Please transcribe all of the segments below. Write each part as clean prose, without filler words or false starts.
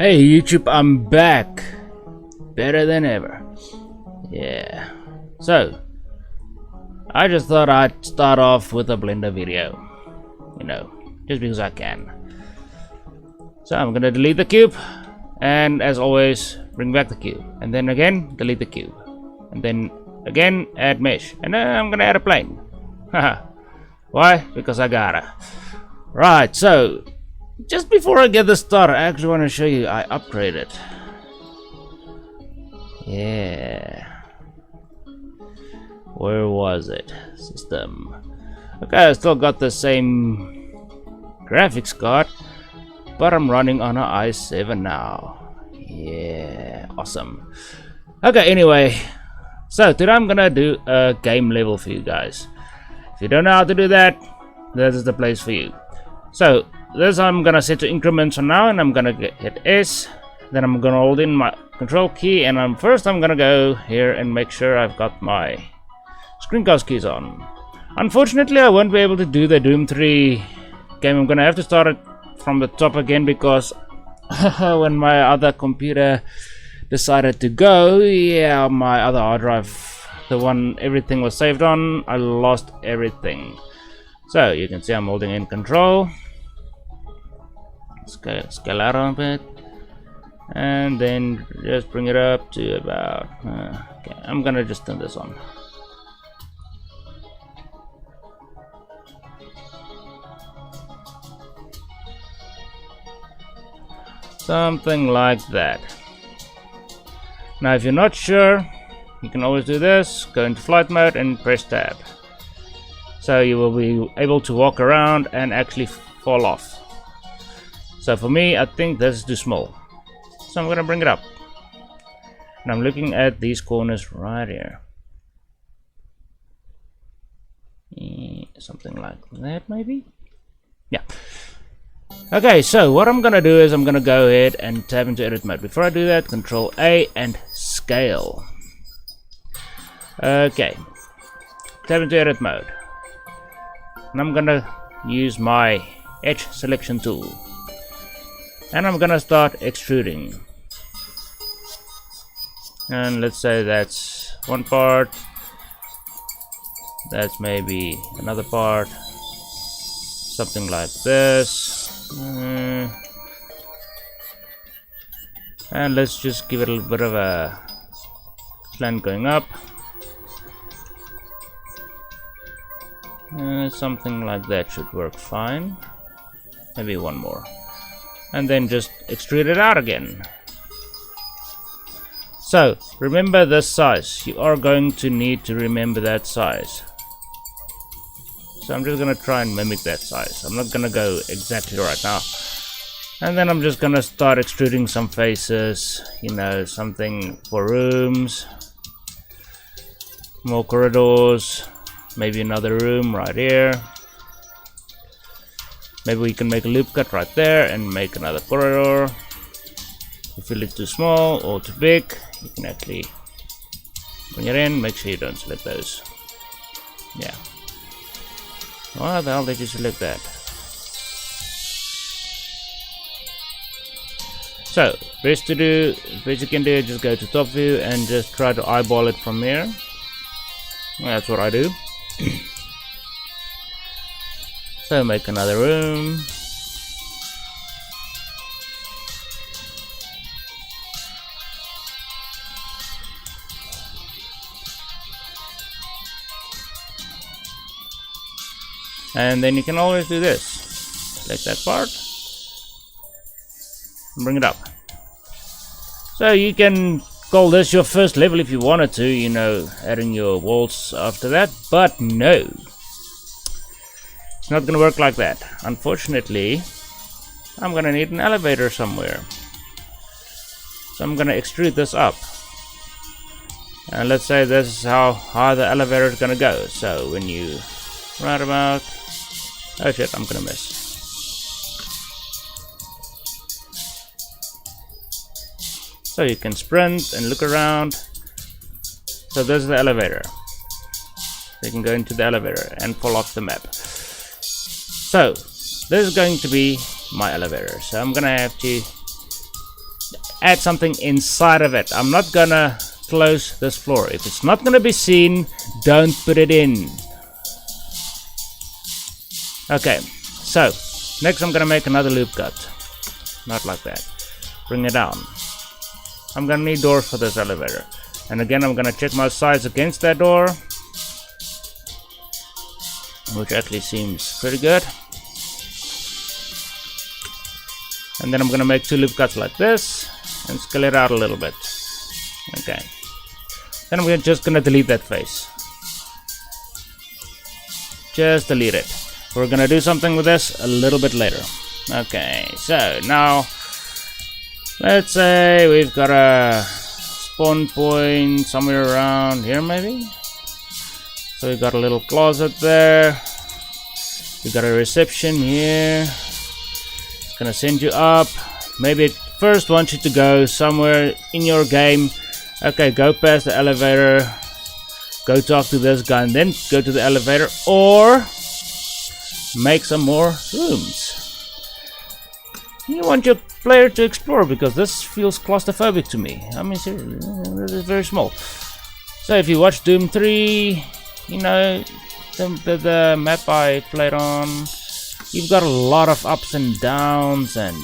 Hey YouTube, I'm back. Better than ever. Yeah. So, I just thought I'd start off with a Blender video. You know, just because I can. So I'm gonna delete the cube. And as always, bring back the cube. And then again, delete the cube. And then again, add mesh. And then I'm gonna add a plane. Haha. Why? Because I gotta. Right, so just before I get this started, I actually want to show you I upgraded. Yeah. Where was it? System. Okay, I still got the same graphics card, but I'm running on an i7 now. Yeah, awesome. Okay, anyway, so today I'm gonna do a game level for you guys. If you don't know how to do that, this is the place for you. So this I'm gonna set to increments for now, and I'm gonna hit S. Then I'm gonna hold in my control key, and I'm gonna go here and make sure I've got my screencast keys on. Unfortunately, I won't be able to do the Doom 3 game. I'm gonna have to start it from the top again because when my other computer decided to go, yeah, my other hard drive, the one everything was saved on, I lost everything. So you can see I'm holding in control. Scale out a bit, and then just bring it up to about. Okay, I'm gonna just turn this on. Something like that. Now, if you're not sure, you can always do this. Go into flight mode and press tab. So you will be able to walk around and actually fall off. So for me, I think this is too small. So I'm going to bring it up. And I'm looking at these corners right here. Something like that maybe? Yeah. Okay, so what I'm going to do is I'm going to go ahead and tab into edit mode. Before I do that, Control A and scale. Okay. Tab into edit mode. And I'm gonna use my edge selection tool, and I'm gonna start extruding. And let's say that's one part, that's maybe another part, something like this. And let's just give it a little bit of a slant going up. Something like that should work fine. Maybe one more, and then just extrude it out again. So remember this size. You are going to need to remember that size. So I'm just gonna try and mimic that size. I'm not gonna go exactly right now. And then I'm just gonna start extruding some faces, you know, something for rooms, more corridors. Maybe another room right here. Maybe we can make a loop cut right there and make another corridor. If you feel it's too small or too big, you can actually bring it in. Make sure you don't select those. Yeah. Why the hell did you select that? So, best you can do is just go to top view and just try to eyeball it from here. That's what I do. So make another room. And then you can always do this. Select that part and bring it up. So you can call this your first level if you wanted to, you know, adding your walls after that, but no. It's not gonna work like that. Unfortunately, I'm gonna need an elevator somewhere. So I'm gonna extrude this up. And let's say this is how high the elevator is gonna go. So when you right about, oh shit, I'm gonna miss. So you can sprint and look around. So there's the elevator. You can go into the elevator and fall off the map. So this is going to be my elevator. So I'm gonna have to add something inside of it. I'm not gonna close this floor. If it's not gonna be seen, don't put it in. Okay, so next I'm gonna make another loop cut. Not like that. Bring it down. I'm gonna need doors for this elevator. And again, I'm gonna check my size against that door, which actually seems pretty good. And then I'm gonna make 2 loop cuts like this and scale it out a little bit. Okay. Then we're just gonna delete that face. Just delete it. We're gonna do something with this a little bit later. Okay, so now let's say we've got a spawn point somewhere around here, maybe. So we got a little closet there. We got a reception here. It's gonna send you up. Maybe it first wants you to go somewhere in your game. Okay, go past the elevator, go talk to this guy, and then go to the elevator, or make some more rooms. You want your player to explore, because this feels claustrophobic to me. I mean, seriously, this is very small. So if you watch Doom 3, you know, the map I played on, you've got a lot of ups and downs and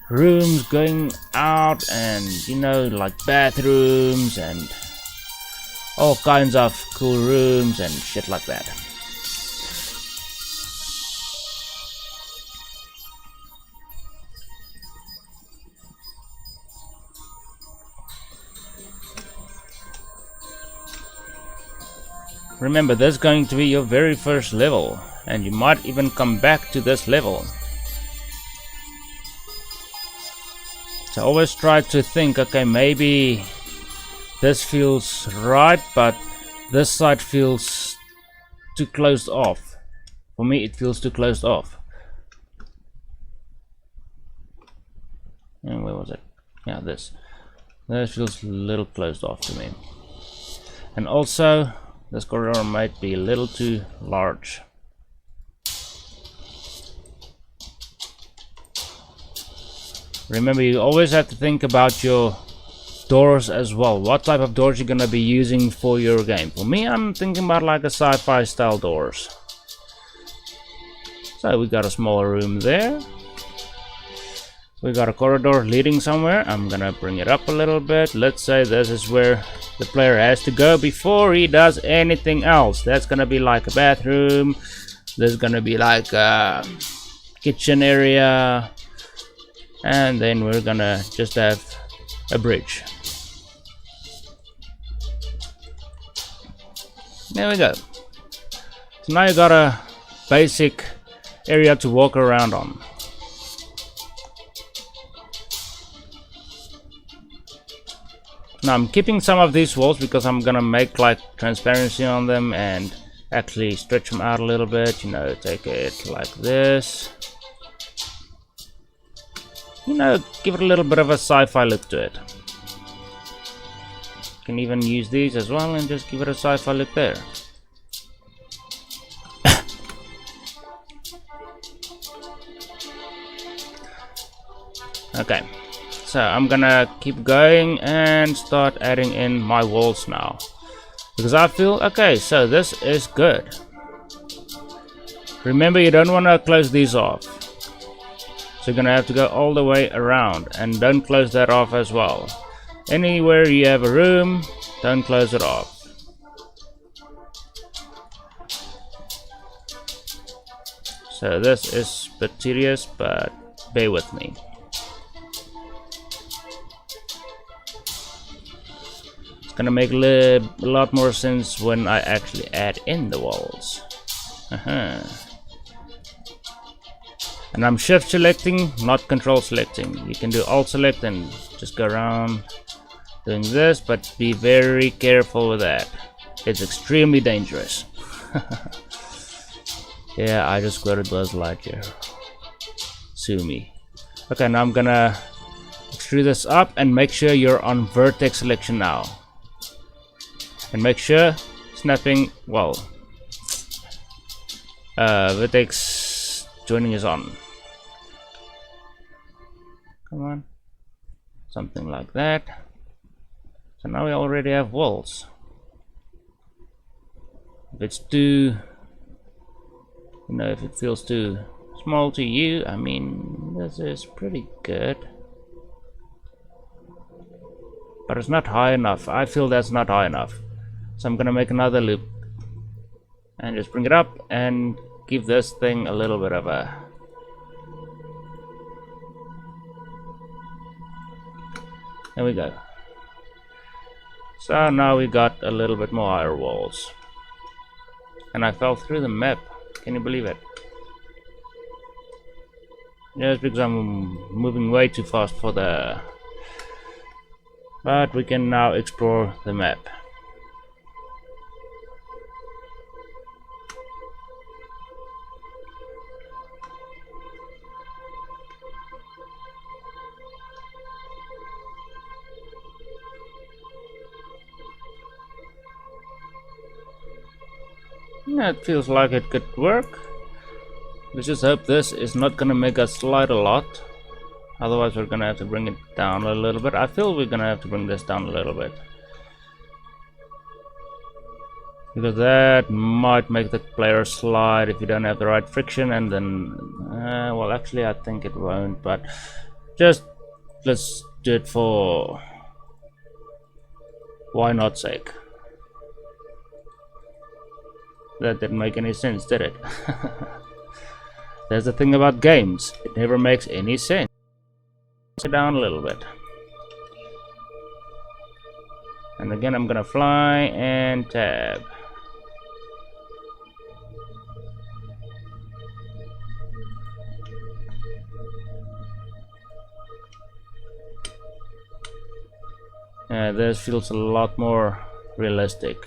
rooms going out, and you know, like bathrooms and all kinds of cool rooms and shit like that. Remember, this is going to be your very first level, and you might even come back to this level. So always try to think, okay, maybe this feels right, but this side feels too closed off. For me, it feels too closed off. And where was it? Yeah, this feels a little closed off to me. And also, this corridor might be a little too large. Remember, you always have to think about your doors as well. What type of doors you're gonna be using for your game. For me, I'm thinking about like a sci-fi style doors. So we got a small room there. We got a corridor leading somewhere. I'm gonna bring it up a little bit. Let's say this is where the player has to go before he does anything else. That's gonna be like a bathroom. There's gonna be like a kitchen area. And then we're gonna just have a bridge. There we go. So now you got a basic area to walk around on. Now I'm keeping some of these walls because I'm gonna make like transparency on them and actually stretch them out a little bit. You know, take it like this. You know, give it a little bit of a sci-fi look to it. You can even use these as well and just give it a sci-fi look there. Okay, so I'm gonna keep going and start adding in my walls now, because I feel okay, so this is good. Remember, you don't want to close these off. So you're gonna have to go all the way around, and don't close that off as well. Anywhere you have a room, don't close it off. So this is a bit tedious, but bear with me. It's gonna make a lot more sense when I actually add in the walls. And I'm shift selecting, not control selecting. You can do alt select and just go around doing this, but be very careful with that. It's extremely dangerous. Yeah, I just quoted Buzz Lightyear. Sue me. Okay, now I'm gonna extrude this up and make sure you're on vertex selection now. And make sure snapping, well, vertex joining is on. Come on. something like that. So now we already have walls. If it's too, if it feels too small to you, I mean, this is pretty good. But it's not high enough. I feel that's not high enough. So I'm gonna make another loop and just bring it up and give this thing a little bit of a, there we go. So now we got a little bit more higher walls. And I fell through the map. Can you believe it? Just because I'm moving way too fast for the... But we can now explore the map. Yeah, it feels like it could work. Let's just hope this is not gonna make us slide a lot. Otherwise we're gonna have to bring it down a little bit. I feel we're gonna have to bring this down a little bit. Because that might make the player slide if you don't have the right friction, and then... well, actually I think it won't, but... just let's do it for... why not sake. That didn't make any sense, did it? That's the thing about games. It never makes any sense. Sit down a little bit. And again I'm gonna fly and tab. This feels a lot more realistic.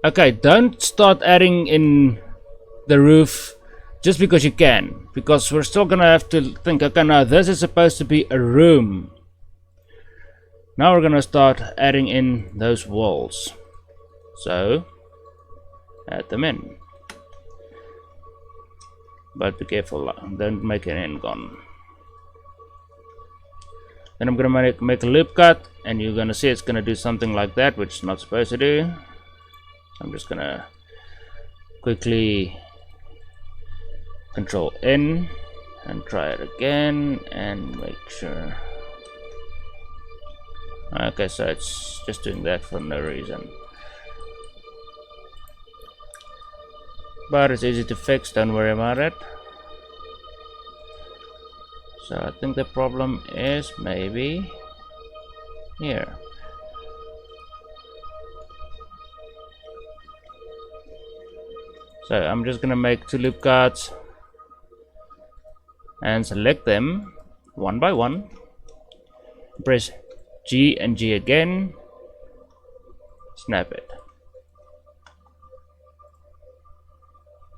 Okay, don't start adding in the roof just because you can, because we're still gonna have to think, okay, now this is supposed to be a room. Now we're gonna start adding in those walls. So add them in, but be careful, don't make an end gun. Then I'm gonna make a loop cut, and you're gonna see it's gonna do something like that, which it's not supposed to do. I'm just gonna quickly Control N and try it again and make sure. Okay, so it's just doing that for no reason, but it's easy to fix, don't worry about it. So I think the problem is maybe here. So I'm just gonna make 2 loop cuts and select them one by one. Press G and G again. Snap it.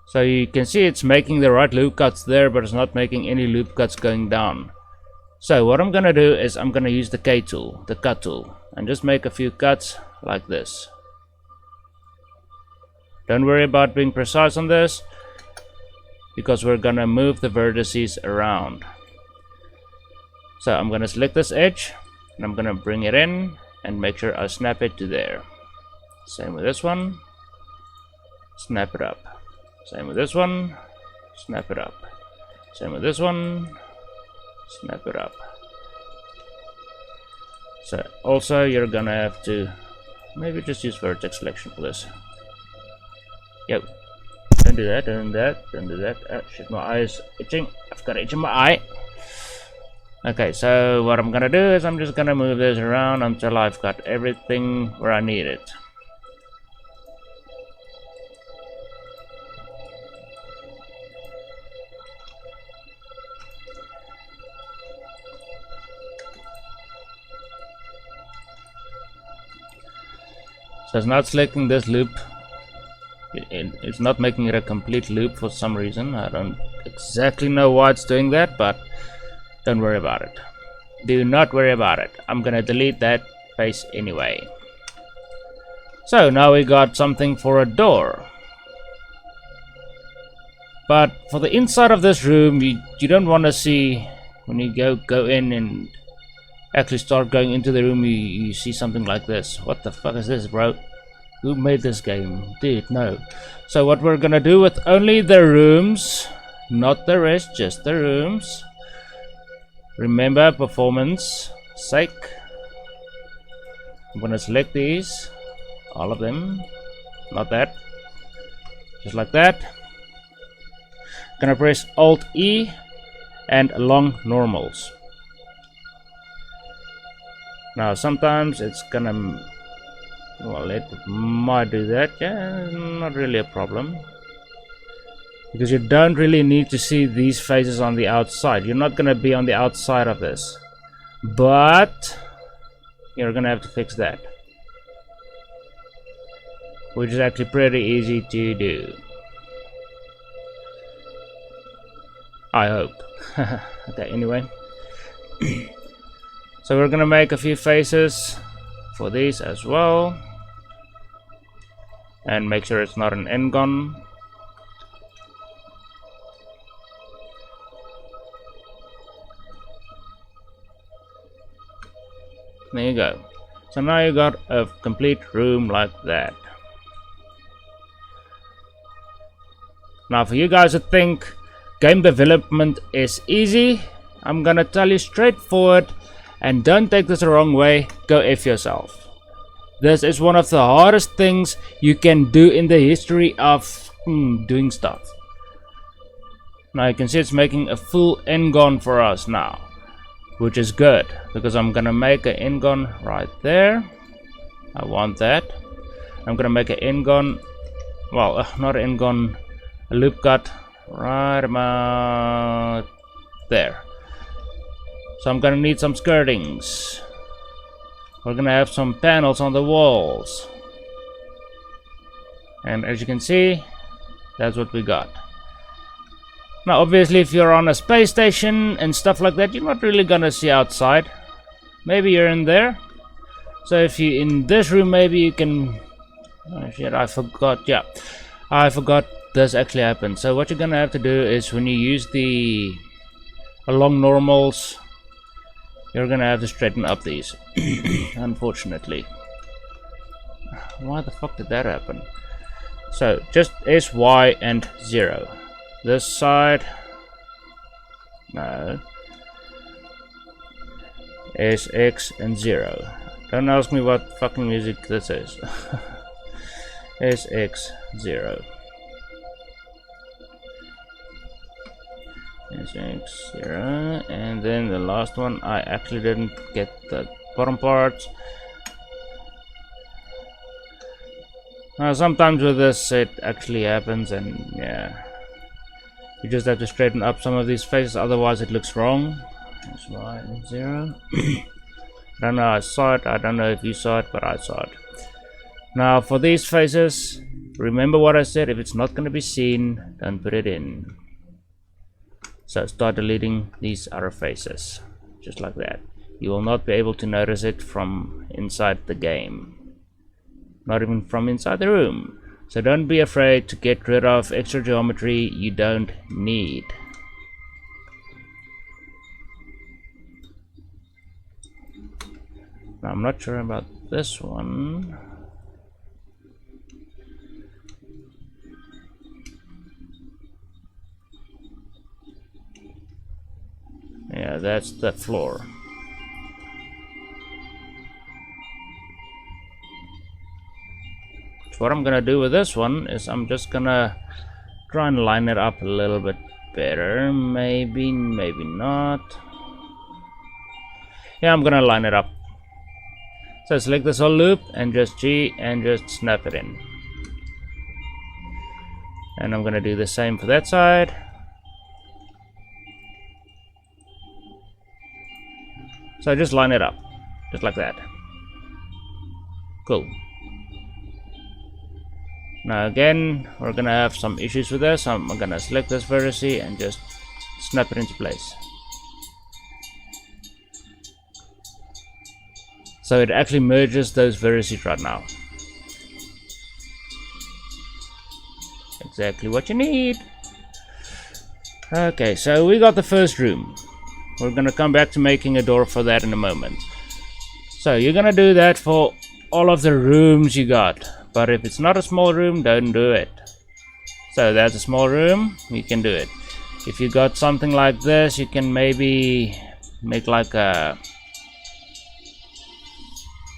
So you can see it's making the right loop cuts there, but it's not making any loop cuts going down. So what I'm gonna do is I'm gonna use the K tool, the cut tool, and just make a few cuts like this. Don't worry about being precise on this, because we're gonna move the vertices around. So I'm gonna select this edge and I'm gonna bring it in and make sure I snap it to there. Same with this one, snap it up. Same with this one, snap it up. Same with this one, snap it up. So also you're gonna have to maybe just use vertex selection for this. Yep. Don't do that, don't do that, don't do that. Oh shit, my eye is itching. I've got itch in my eye. Okay, so what I'm gonna do is I'm just gonna move this around until I've got everything where I need it. So it's not selecting this loop. It's not making it a complete loop for some reason. I don't exactly know why it's doing that, but don't worry about it. Do not worry about it. I'm gonna delete that face anyway. So now we got something for a door. But for the inside of this room, you don't want to see when you go in and actually start going into the room. You see something like this. What the fuck is this, bro? Who made this game? Dude, no. So what we're gonna do with only the rooms, not the rest, just the rooms. Remember, performance sake. I'm gonna select these, all of them, not that, just like that. Gonna press Alt E and long normals. Now sometimes it's gonna, well, it might do that. Yeah, not really a problem, because you don't really need to see these faces on the outside. You're not gonna be on the outside of this, but you're gonna have to fix that, which is actually pretty easy to do, I hope. Okay, anyway. So we're gonna make a few faces for these as well, and make sure it's not an N-gon. There you go. So now you got a complete room like that. Now for you guys who think game development is easy, I'm gonna tell you straightforward, and don't take this the wrong way, go F yourself. This is one of the hardest things you can do in the history of doing stuff. Now you can see it's making a full N-gon for us now, which is good, because I'm gonna make an N-gon right there. I want that. I'm gonna make an N-gon, well, not an N-gon, a loop cut right about there. So I'm gonna need some skirtings. We're gonna have some panels on the walls, and as you can see, that's what we got. Now obviously if you're on a space station and stuff like that, you're not really gonna see outside. Maybe you're in there. So if you in this room, maybe you can, oh shit, I forgot. Yeah, I forgot this actually happened. So what you're gonna have to do is, when you use the long normals, you're gonna have to straighten up these. Unfortunately. Why the fuck did that happen? So just S, Y, and 0. This side, no, S, X, and 0. Don't ask me what fucking music this is. S, X, 0. S, 0, and then the last one, I actually didn't get the bottom parts. Now sometimes with this it actually happens, and yeah, you just have to straighten up some of these faces, otherwise it looks wrong. That's why 0. I don't know, I saw it, I don't know if you saw it, but I saw it. Now for these faces, remember what I said, if it's not going to be seen, don't put it in. So start deleting these other faces, just like that. You will not be able to notice it from inside the game, not even from inside the room. So don't be afraid to get rid of extra geometry you don't need. Now I'm not sure about this one. Yeah, that's the floor. So what I'm gonna do with this one is I'm just gonna try and line it up a little bit better. Maybe, maybe not. Yeah, I'm gonna line it up. So select this whole loop and just G and just snap it in. And I'm gonna do the same for that side. So just line it up, just like that. Cool. Now again, we're gonna have some issues with this. I'm gonna select this vertice and just snap it into place. So it actually merges those vertices right now. Exactly what you need. Okay, so we got the first room. We're gonna come back to making a door for that in a moment. So you're gonna do that for all of the rooms you got. But if it's not a small room, don't do it. So that's a small room, you can do it. If you got something like this, you can maybe make like a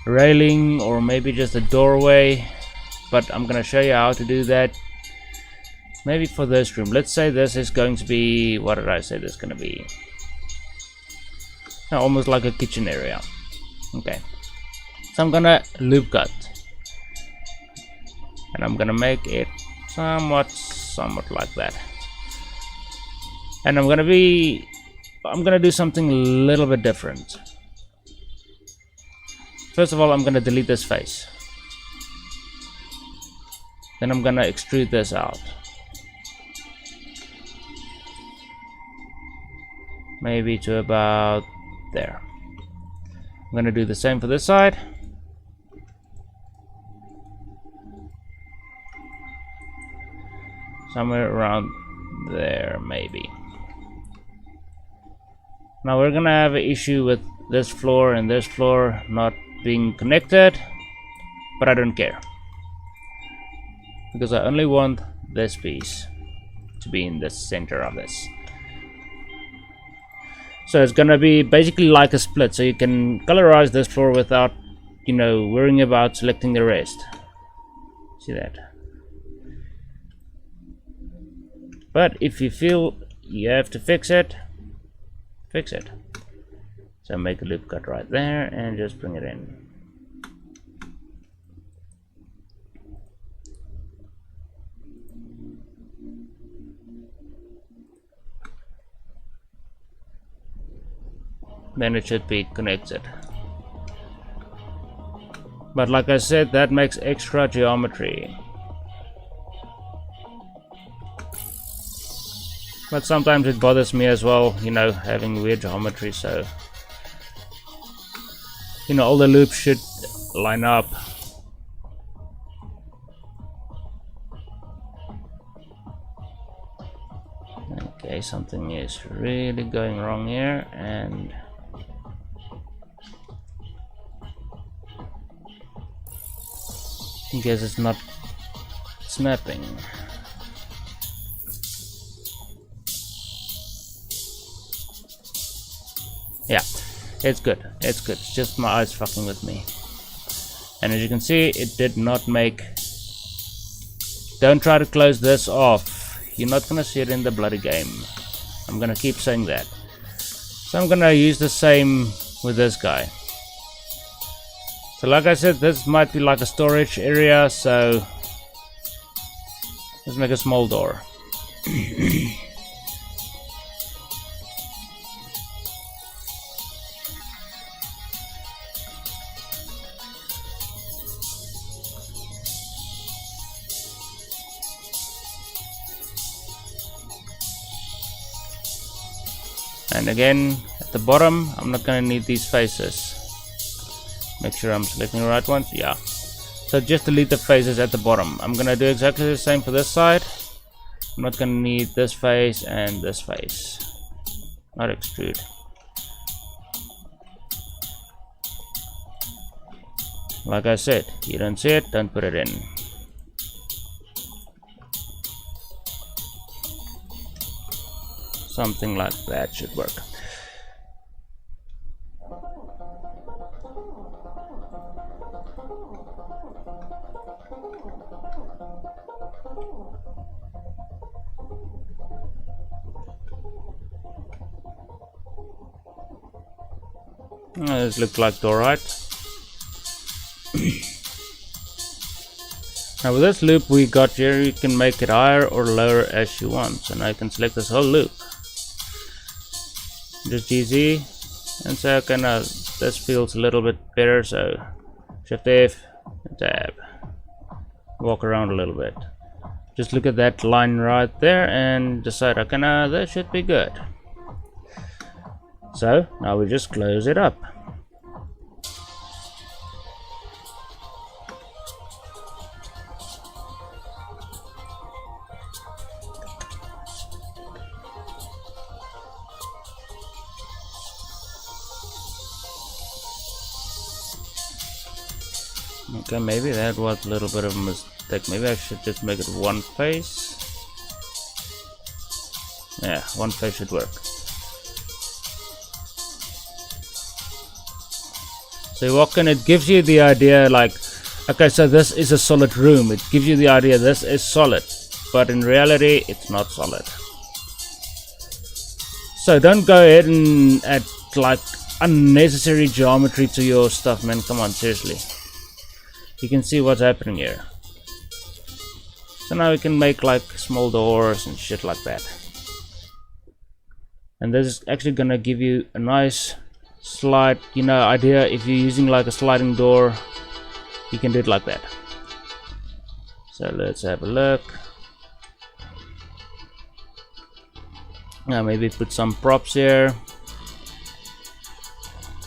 railing or maybe just a doorway. But I'm gonna show you how to do that. Maybe for this room. Let's say this is going to be, what did I say this is gonna be? Almost like a kitchen area. Okay. So I'm gonna loop cut. And I'm gonna make it somewhat like that. And I'm gonna do something a little bit different. First of all, I'm gonna delete this face. Then I'm gonna extrude this out. Maybe to about there. I'm gonna do the same for this side. Somewhere around there, maybe. Now we're gonna have an issue with this floor and this floor not being connected, but I don't care, because I only want this piece to be in the center of this. So it's gonna be basically like a split, so you can colorize this floor without, you know, worrying about selecting the rest. See that? But if you feel you have to fix it, fix it. So make a loop cut right there and just bring it in. Then it should be connected. But like I said, that makes extra geometry. But sometimes it bothers me as well, you know, having weird geometry, so you know, all the loops should line up. Okay, something is really going wrong here, and I guess it's not snapping. Yeah, it's good. It's good. It's just my eyes fucking with me. And as you can see, it did not make... Don't try to close this off. You're not gonna see it in the bloody game. I'm gonna keep saying that. So I'm gonna use the same with this guy. So like I said, this might be like a storage area, so let's make a small door. And again, at the bottom, I'm not gonna need these faces. Make sure I'm selecting the right ones. Yeah. So just delete the faces at the bottom. I'm gonna do exactly the same for this side. I'm not gonna need this face and this face. Not extrude. Like I said, you don't see it, don't put it in. Something like that should work. This looks like alright. Now with this loop we got here, you can make it higher or lower as you want. So now you can select this whole loop. Just GZ and say okay, now this feels a little bit better, so Shift F and tab. Walk around a little bit. Just look at that line right there and decide okay, now that should be good. So now we just close it up. Okay, maybe that was a little bit of a mistake. Maybe I should just make it one face. Yeah, one face should work. So you walk in, it gives you the idea like, okay, so this is a solid room. It gives you the idea this is solid, but in reality, it's not solid. So don't go ahead and add like unnecessary geometry to your stuff, man. Come on, seriously. You can see what's happening here. So now we can make like small doors and shit like that. And this is actually gonna give you a nice slide, you know, idea. If you're using like a sliding door, you can do it like that. So let's have a look. Now maybe put some props here,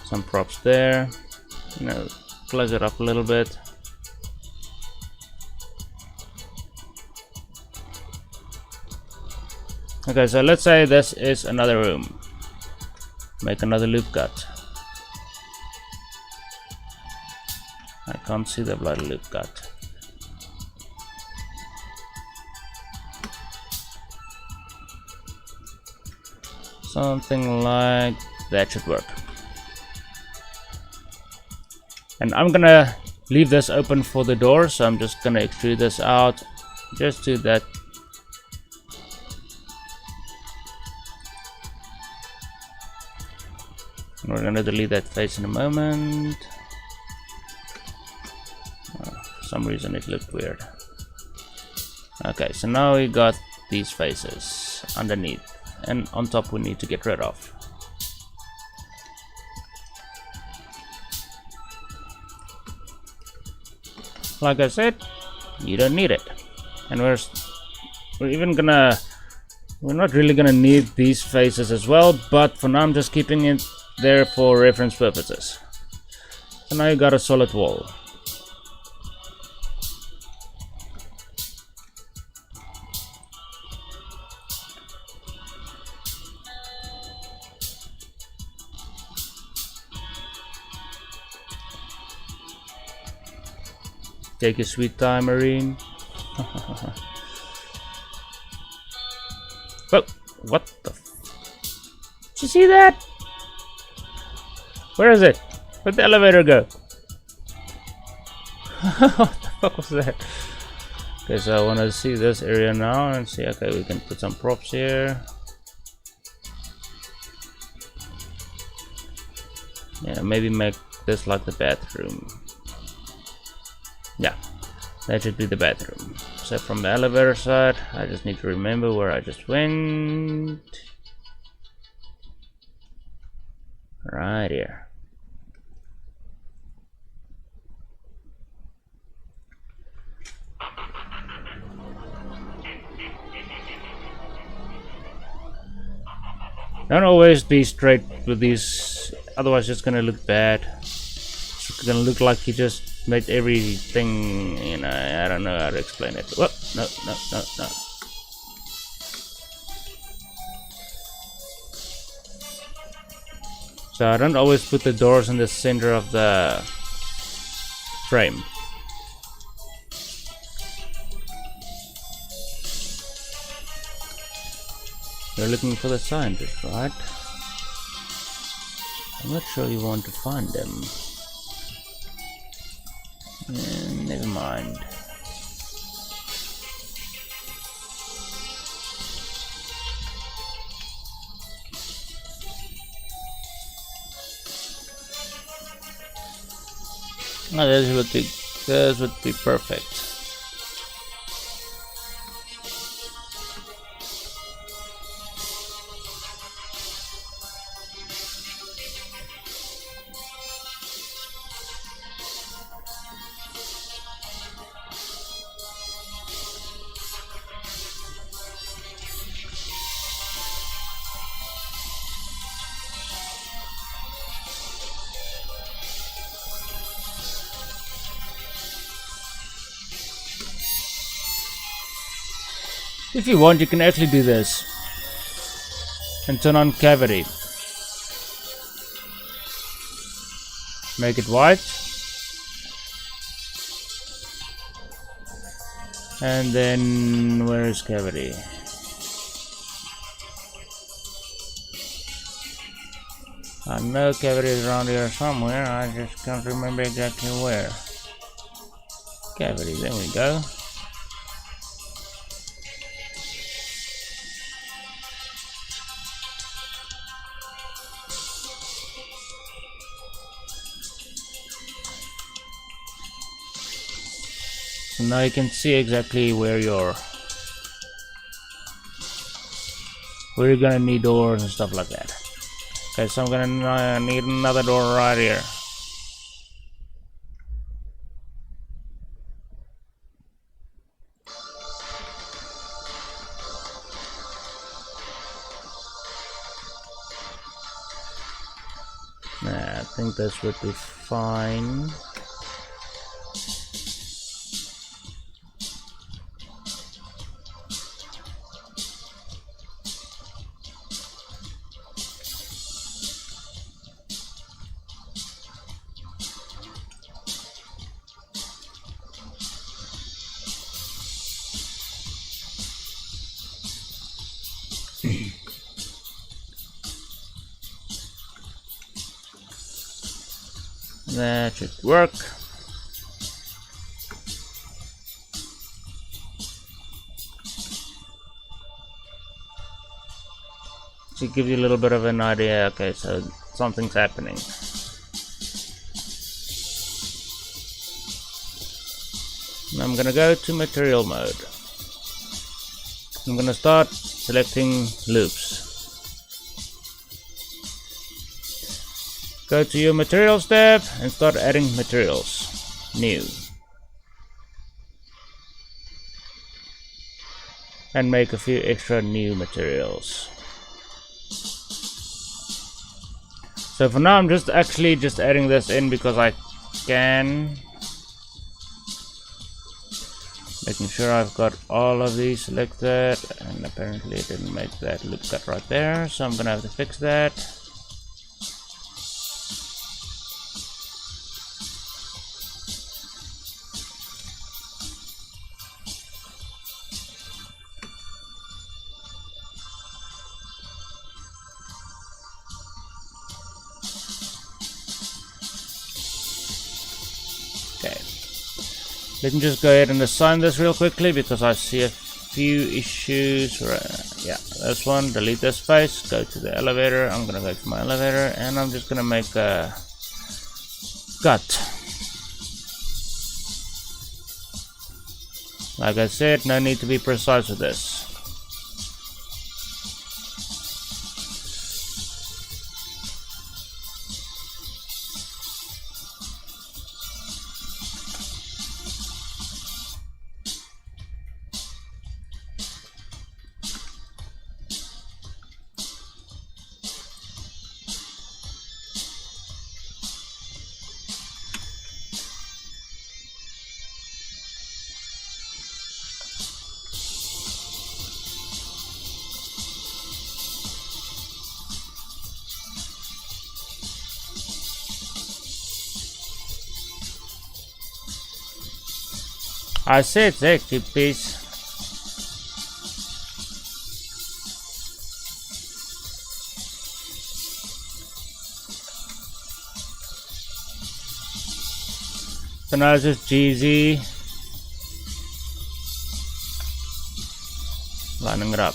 some props there, you know, close it up a little bit. Okay, so let's say this is another room. Make another loop cut. I can't see the bloody loop cut. Something like that should work. And I'm gonna leave this open for the door, so I'm just gonna extrude this out just to that. We're gonna delete that face in a moment. For some reason it looked weird. Okay, so now we got these faces underneath, and on top we need to get rid of. Like I said, you don't need it. And we're not really gonna need these faces as well, but for now I'm just keeping it there for reference purposes. So now you got a solid wall. Take your sweet time, Marine. Oh, what the did you see that? Where is it? Where'd the elevator go? What the fuck was that? Okay, so I want to see this area now and see. Okay, we can put some props here. Yeah, maybe make this like the bathroom. Yeah, that should be the bathroom. So from the elevator side, I just need to remember where I just went. Right here. Don't always be straight with these, otherwise it's gonna look bad. It's gonna look like you just made everything, you know, I don't know how to explain it. Whoop, no. So I don't always put the doors in the center of the frame. You're looking for the scientist, right? I'm not sure you want to find them. Never mind. Oh, this would be perfect. If you want, you can actually do this and turn on cavity. Make it white. And then where is cavity? I know cavity is around here somewhere, I just can't remember exactly where. Cavity, there we go. So now you can see exactly where you're gonna need doors and stuff like that. Okay, so I'm gonna need another door right here. Nah, I think this would be fine. That should work. To give you a little bit of an idea, okay, so something's happening. And I'm gonna go to material mode. I'm gonna start selecting loops. Go to your materials tab and start adding materials. New. And make a few extra new materials. So for now I'm just adding this in because I can. Making sure I've got all of these selected, and apparently it didn't make that loop cut right there, so I'm gonna have to fix that. Okay, let me just go ahead and assign this real quickly because I see a few issues. Yeah, this one, delete this space, go to the elevator. I'm gonna go to my elevator and I'm just gonna make a cut. Like I said, no need to be precise with this. I said safety, please. So now it's just GZ lining it up.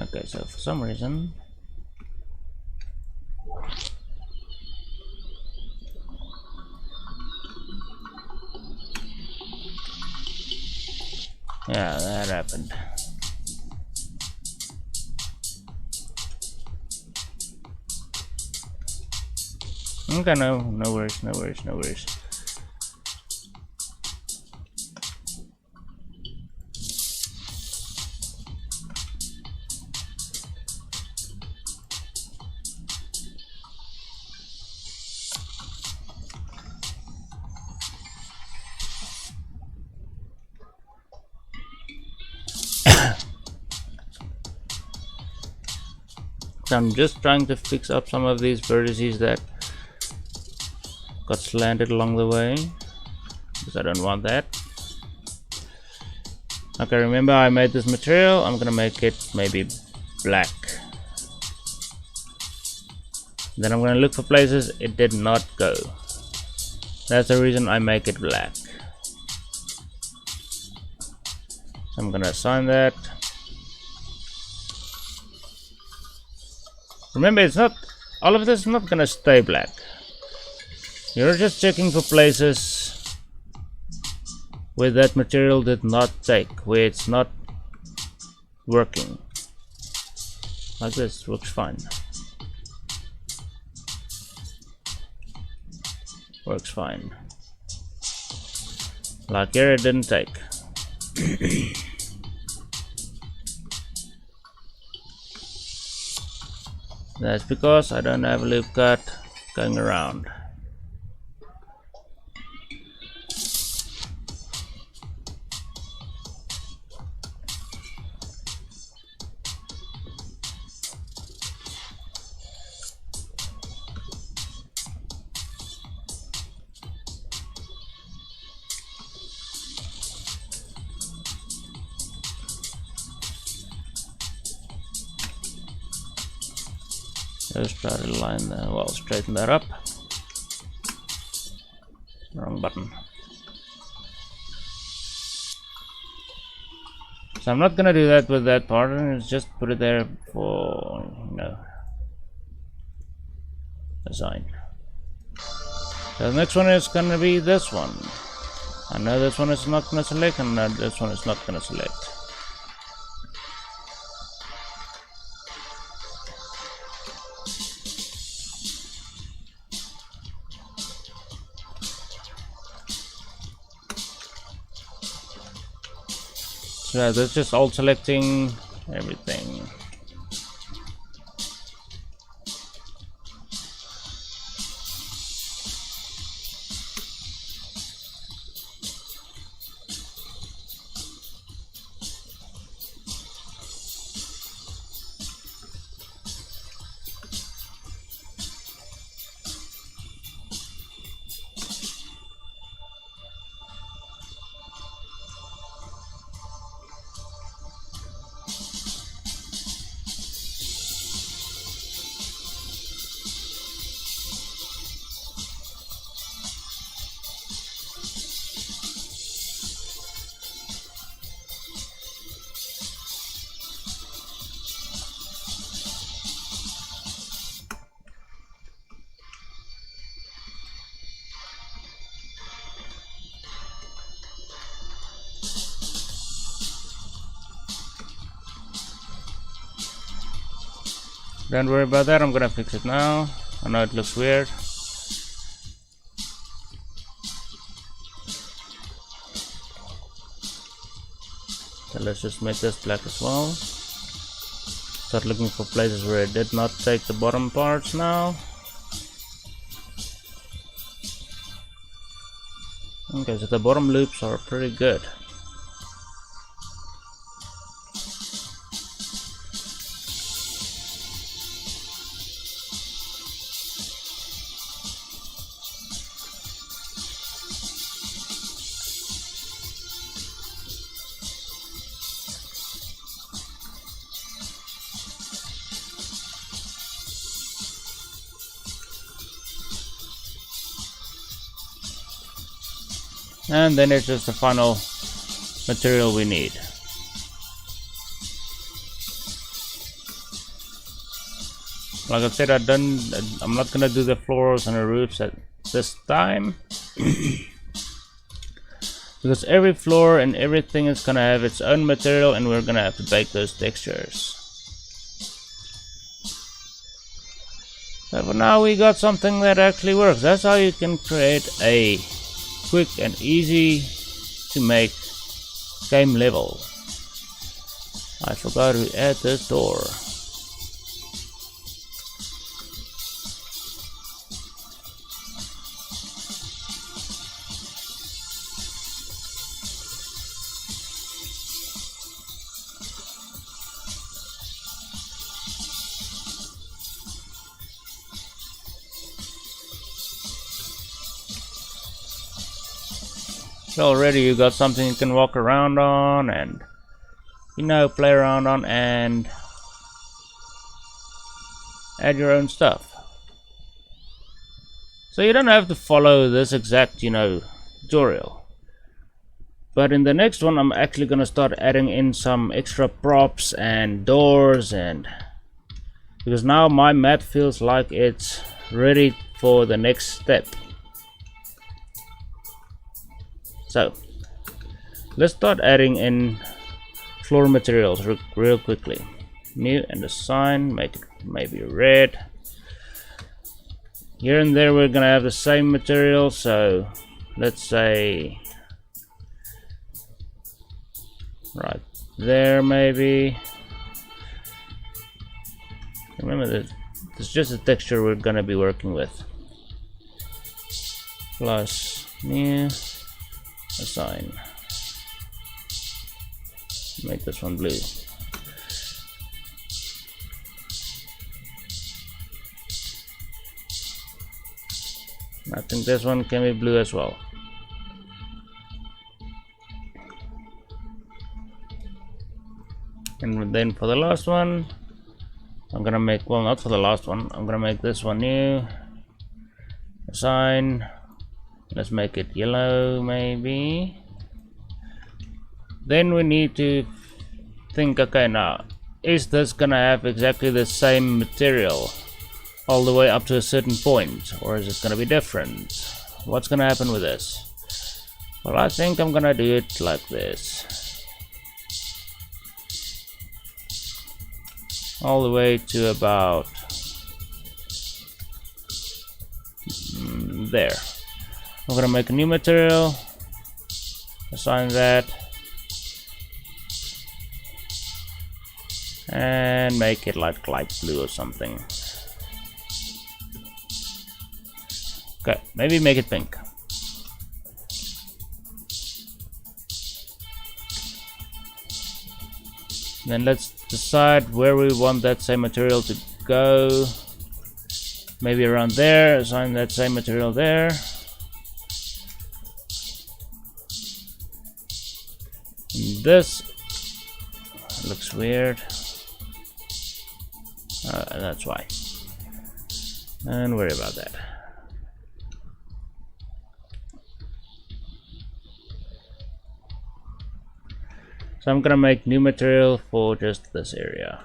Okay, so for some reason yeah, that happened. Okay, no worries, no worries, no worries. I'm just trying to fix up some of these vertices that got slanted along the way, because I don't want that. Okay, remember I made this material. I'm gonna make it maybe black. Then I'm gonna look for places it did not go. That's the reason I make it black. So I'm gonna assign that. Remember, it's not, all of this is not gonna stay black. You're just checking for places where that material did not take, where it's not working. Like this works fine. Works fine. Like here it didn't take. That's because I don't have a loop cut going around. Let's try to line that, well, straighten that up. Wrong button. So I'm not gonna do that with that part, and just put it there for, you know, design. So the next one is gonna be this one. I know this one is not gonna select, and this one is not gonna select. So that's just alt selecting everything. Don't worry about that, I'm gonna fix it now. I know it looks weird. So let's just make this black as well. Start looking for places where it did not take the bottom parts now. Okay, so the bottom loops are pretty good. And then it's just the final material we need. Like I said, I'm not gonna do the floors and the roofs at this time. Because every floor and everything is gonna have its own material, and we're gonna have to bake those textures. So for now we got something that actually works. That's how you can create a quick and easy to make game level. I forgot to add this door. So already you got something you can walk around on and, you know, play around on and add your own stuff. So you don't have to follow this exact, you know, tutorial. But in the next one, I'm actually gonna start adding in some extra props and doors, and because now my map feels like it's ready for the next step. So let's start adding in floor materials real quickly. New and assign, make it maybe red. Here and there we're gonna have the same material, so let's say right there maybe. Remember that it's just a texture we're gonna be working with. Plus new assign. Make this one blue. I think this one can be blue as well. And then for the last one, I'm gonna make, well, not for the last one, I'm gonna make this one new assign. Let's make it yellow maybe. Then we need to think, okay, now is this gonna have exactly the same material all the way up to a certain point, or is it gonna be different? What's gonna happen with this? Well, I think I'm gonna do it like this, all the way to about there. I'm gonna make a new material, assign that, and make it like light blue or something. Okay, maybe make it pink. Then let's decide where we want that same material to go. Maybe around there, assign that same material there. And this looks weird. That's why. And worry about that. So I'm gonna make new material for just this area.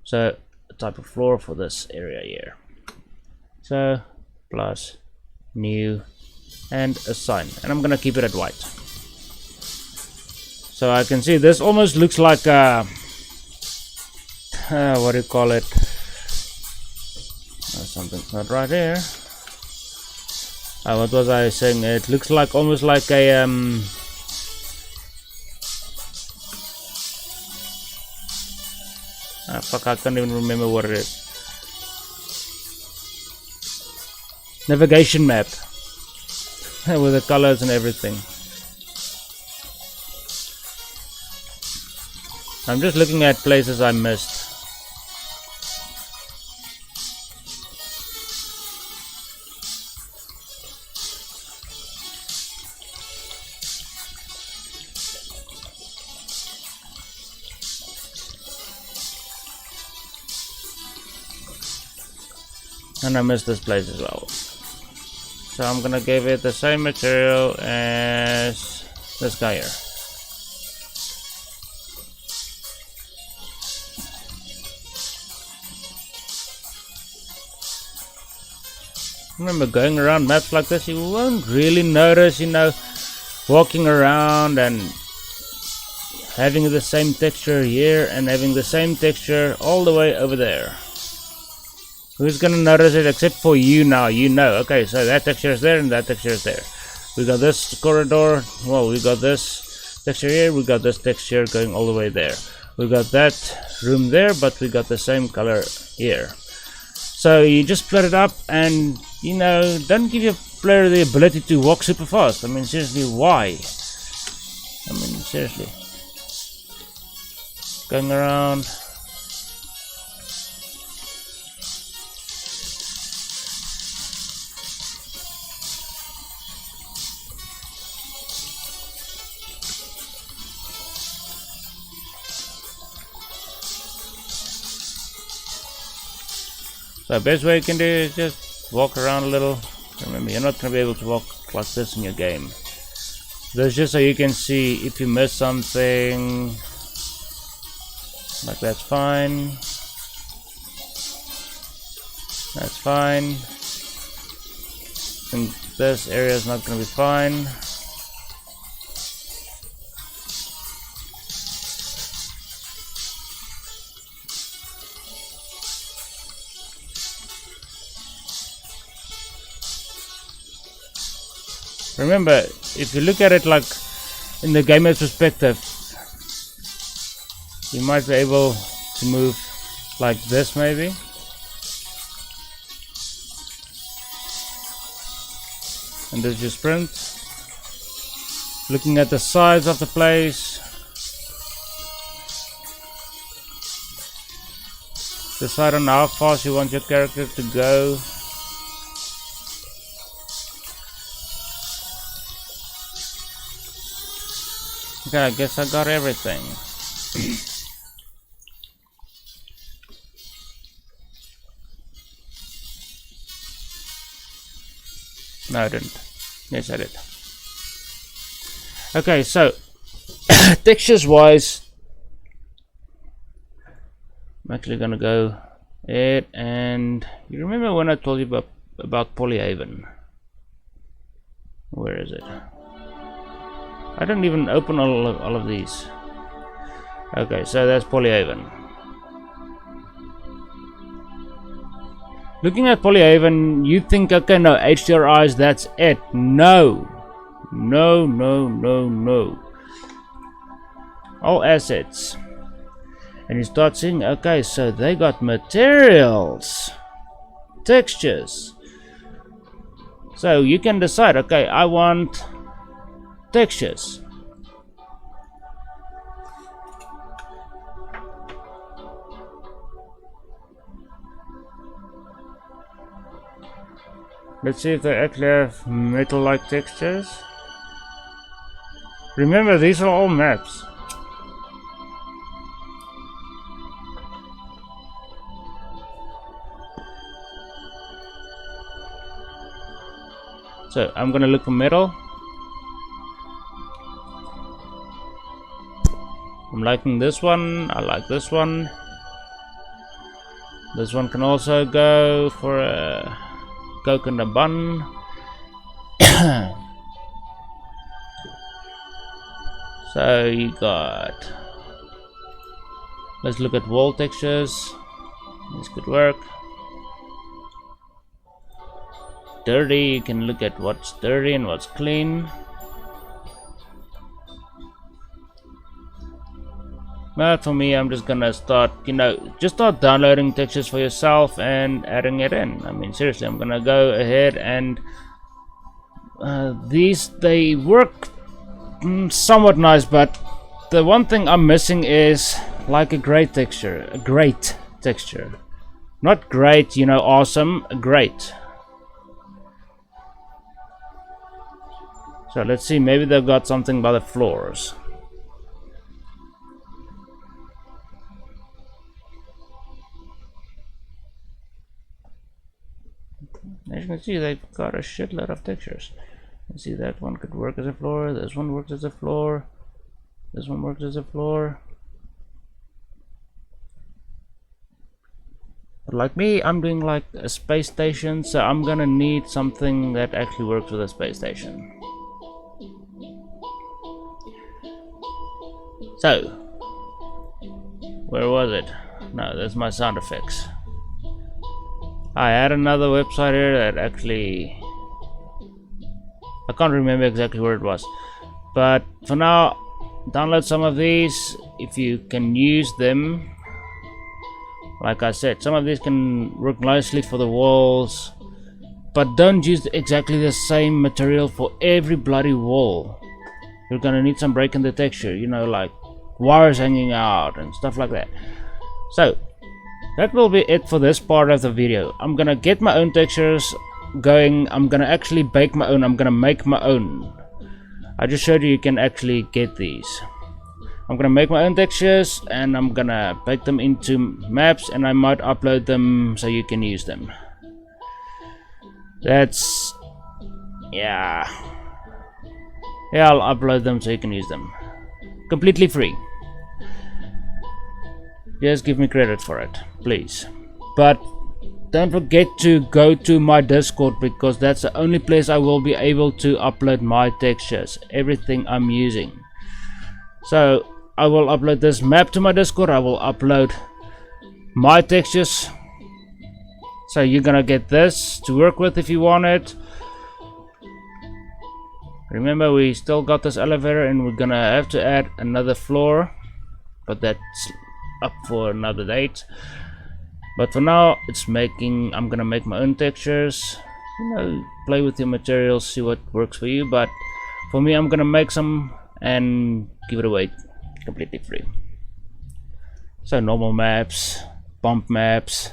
So a type of floor for this area here. So plus new and assign, and I'm gonna keep it at white. So I can see this almost looks like a what do you call it? Something's not right here. What was I saying? It looks like almost like a fuck, I can't even remember what it is. Navigation map with the colors and everything. I'm just looking at places I missed. And I missed this place as well. So I'm gonna give it the same material as this guy here. Remember, going around maps like this, you won't really notice, you know, walking around and having the same texture here and having the same texture all the way over there. Who's gonna notice it except for you now? You know, okay, so that texture is there and that texture is there. We got this corridor, well, we got this texture here, we got this texture going all the way there. We got that room there, but we got the same color here. So you just split it up and, you know, don't give your player the ability to walk super fast. I mean, seriously, why? I mean, seriously. Going around. So best way you can do is just walk around a little. Remember, you're not going to be able to walk like this in your game. That's just so you can see if you miss something. Like that's fine. That's fine. And this area is not going to be fine. Remember, if you look at it like in the gamer's perspective, you might be able to move like this maybe. And there's your sprint. Looking at the size of the place. Decide on how fast you want your character to go. Okay, I guess I got everything. No, I didn't. Yes, I did. Okay, so textures wise, I'm actually gonna go ahead and you remember when I told you about polyhaven? Where is it? I didn't even open all of these. Okay, so that's polyhaven. Looking at polyhaven, you think, okay, no, HDRIs, that's it. No. No, no, no, no. All assets. And you start seeing, okay, so they got materials, textures. So you can decide, okay, I want textures. Let's see if they actually have metal-like textures. Remember, these are all maps. So I'm gonna look for metal. I'm liking this one. I like this one. This one can also go for a coconut bun. So you got, let's look at wall textures. This could work. Dirty, you can look at what's dirty and what's clean. But for me, I'm just gonna start, just start downloading textures for yourself and adding it in. I mean, seriously, I'm gonna go ahead and these, they work somewhat nice, but the one thing I'm missing is like a great texture. A great texture. Not great, awesome, great. So let's see, maybe they've got something by the floors. As you can see, they've got a shitload of textures. You see, that one could work as a floor, this one works as a floor, this one works as a floor. But like me, I'm doing like a space station, so I'm gonna need something that actually works with a space station. So, where was it? No, that's my sound effects. I had another website here that actually, I can't remember exactly where it was, but for now, download some of these if you can use them. Like I said, some of these can work nicely for the walls, but don't use exactly the same material for every bloody wall. You're gonna need some break in the texture, like wires hanging out and stuff like that. So that will be it for this part of the video. I'm gonna get my own textures going. I'm gonna actually bake my own. I'm gonna make my own. I just showed you can actually get these. I'm gonna make my own textures and I'm gonna bake them into maps, and I might upload them so you can use them. That's yeah, I'll upload them so you can use them completely free. Just give me credit for it, please. But don't forget to go to my Discord, because that's the only place I will be able to upload my textures, everything I'm using. So I will upload this map to my Discord, I will upload my textures, so you're gonna get this to work with if you want it. Remember, we still got this elevator and we're gonna have to add another floor, but that's up for another date. But for now, I'm gonna make my own textures. You know, play with your materials, see what works for you. But for me, I'm gonna make some and give it away completely free. So normal maps, bump maps,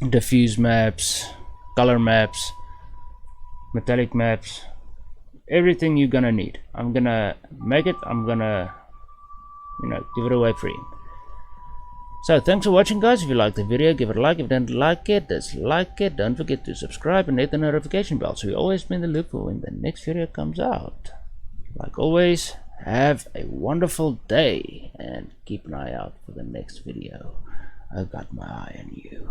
diffuse maps, color maps, metallic maps, everything you're gonna need. I'm gonna make it. I'm gonna, give it away free. So thanks for watching, guys. If you liked the video, give it a like. If you didn't like it, dislike it. Don't forget to subscribe and hit the notification bell so you always be in the loop for when the next video comes out. Like always, have a wonderful day and keep an eye out for the next video. I've got my eye on you.